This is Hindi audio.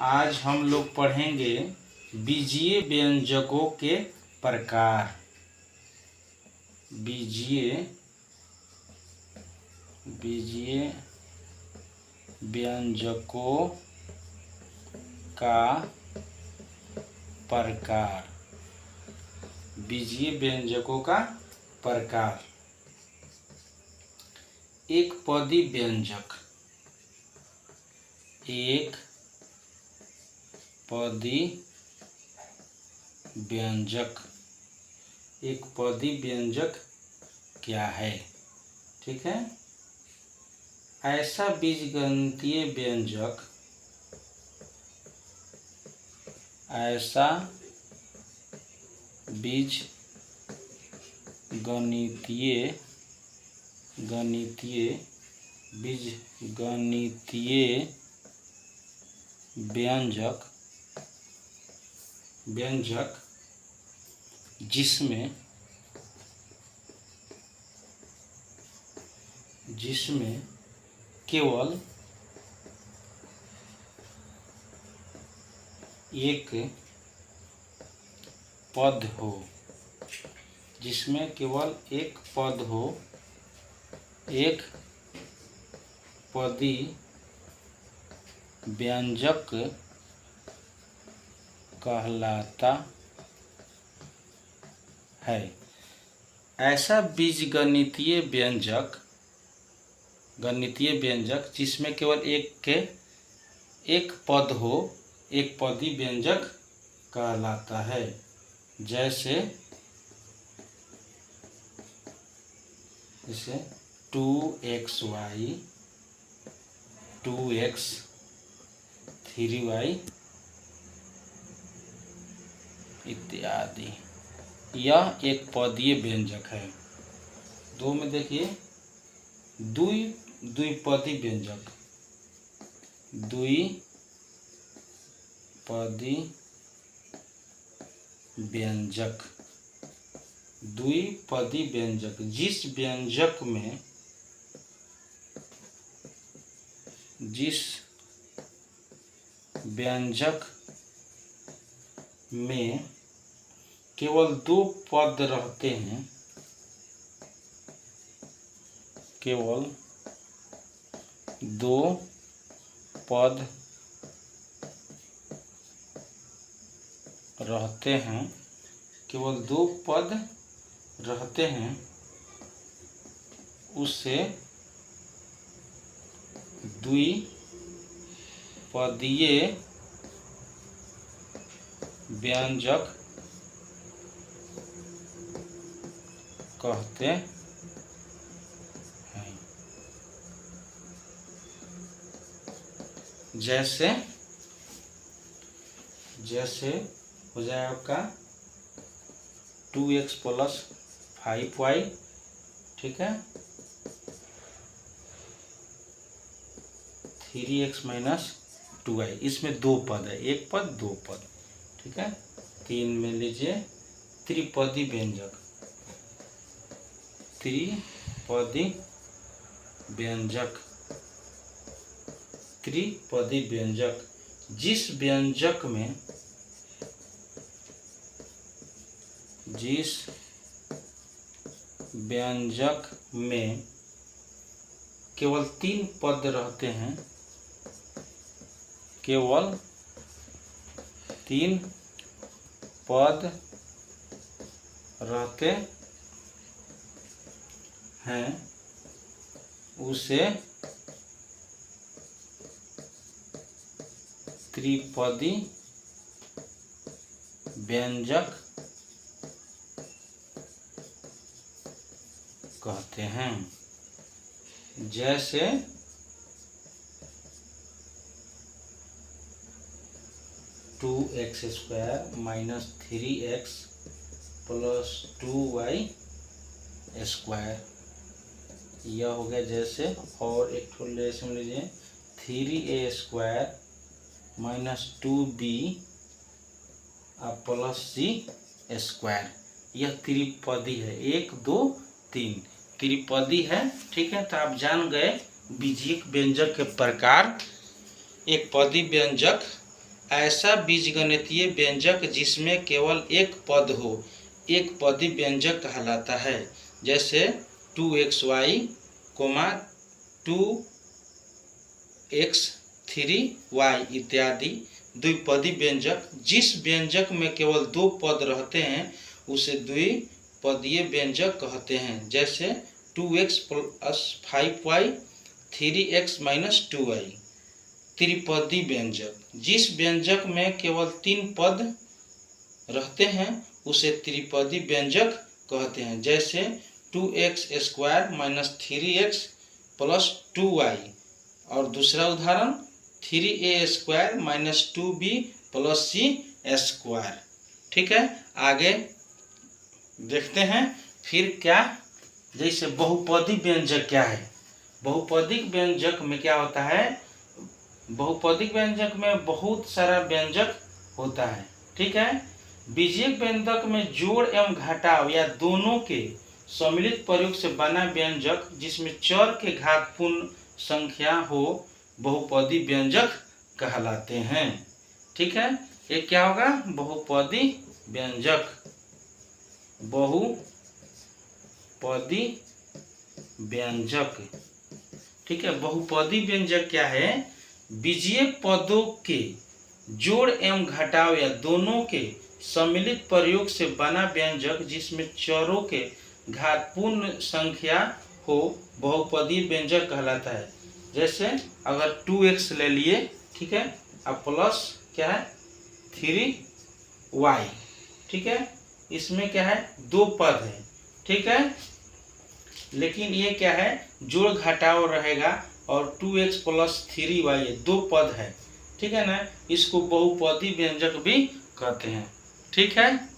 आज हम लोग पढ़ेंगे बीजीय व्यंजकों के प्रकार। बीजीय व्यंजकों का प्रकार। बीजीय व्यंजकों का प्रकार। एक पदी व्यंजक। एक पदी व्यंजक। एक पदी व्यंजक क्या है? ठीक है। ऐसा बीजगणितीय व्यंजक बीजगणितीय व्यंजक जिसमें केवल एक पद हो। जिसमें केवल एक पद हो। एक पदी व्यंजक कहलाता है। ऐसा बीजगणितीय व्यंजक जिसमें केवल एक पद हो, एक पदी व्यंजक कहलाता है। जैसे 2xy 2x 3y इत्यादि। यह एक पदीय व्यंजक है। दो में देखिए द्विपदी व्यंजक। द्विपदी व्यंजक जिस व्यंजक में केवल दो पद रहते हैं। केवल दो पद रहते हैं। उसे द्विपदीय व्यंजक कहते हैं। जैसे हो जाए आपका 2x + 5y। ठीक है। 3x - 2y। इसमें दो पद है, एक पद दो पद। ठीक है। 3 में लीजिए त्रिपदी व्यंजक जिस व्यंजक में केवल 3 पद रहते हैं। केवल 3 पद रहते हैं। उसे त्रिपदी व्यंजक कहते हैं। जैसे 2x² - 3x + 2y²। यह हो गया जैसे। और एक जैसे लीजिए 3a² - 2b + c²। यह त्रिपदी है। 1 2 3 त्रिपदी है। ठीक है। तो आप जान गए बीजीय व्यंजक के प्रकार। एक पदी व्यंजक ऐसा बीजगणितीय व्यंजक जिसमें केवल एक पद हो एक पदी व्यंजक कहलाता है। जैसे 2xy, 2x3y इत्यादि द्विपदी व्यंजक। जिस व्यंजक में केवल दो पद रहते हैं उसे द्विपदीय व्यंजक कहते हैं। जैसे 2x + 5y, 3x - 2y त्रिपदी व्यंजक। जिस व्यंजक में केवल तीन पद रहते हैं उसे त्रिपदी व्यंजक कहते हैं। जैसे 2x² - 3x + 2y। और दूसरा उदाहरण 3a² - 2b + c²। ठीक है, आगे देखते हैं फिर क्या। जैसे बहुपदी व्यंजक क्या है। बहुपदिक व्यंजक में क्या होता है, बहुपदिक व्यंजक में बहुत सारा व्यंजक होता है। ठीक है, बीजीय व्यंजक में जोड़ एवं घटाव या दोनों के सम्मिलित प्रयोग से बना व्यंजक जिसमें चर के घात पूर्ण संख्या हो बहुपदी व्यंजक कहलाते हैं। ठीक है, ये क्या होगा, बहुपदी व्यंजक। बहुपदी व्यंजक। ठीक है, बहुपदी व्यंजक क्या है, बीजीय पदों के जोड़ एवं घटाव या दोनों के सम्मिलित प्रयोग से बना व्यंजक जिसमें चरों के घात पूर्ण संख्या हो बहुपदी व्यंजक कहलाता है। जैसे अगर 2x ले लिए, ठीक है, अब प्लस क्या है 3y। ठीक है, इसमें क्या है दो पद है। ठीक है, लेकिन ये क्या है जोड़ घटाव रहेगा और 2x + 3y दो पद है। ठीक है ना, इसको बहुपदी व्यंजक भी कहते हैं। ठीक है।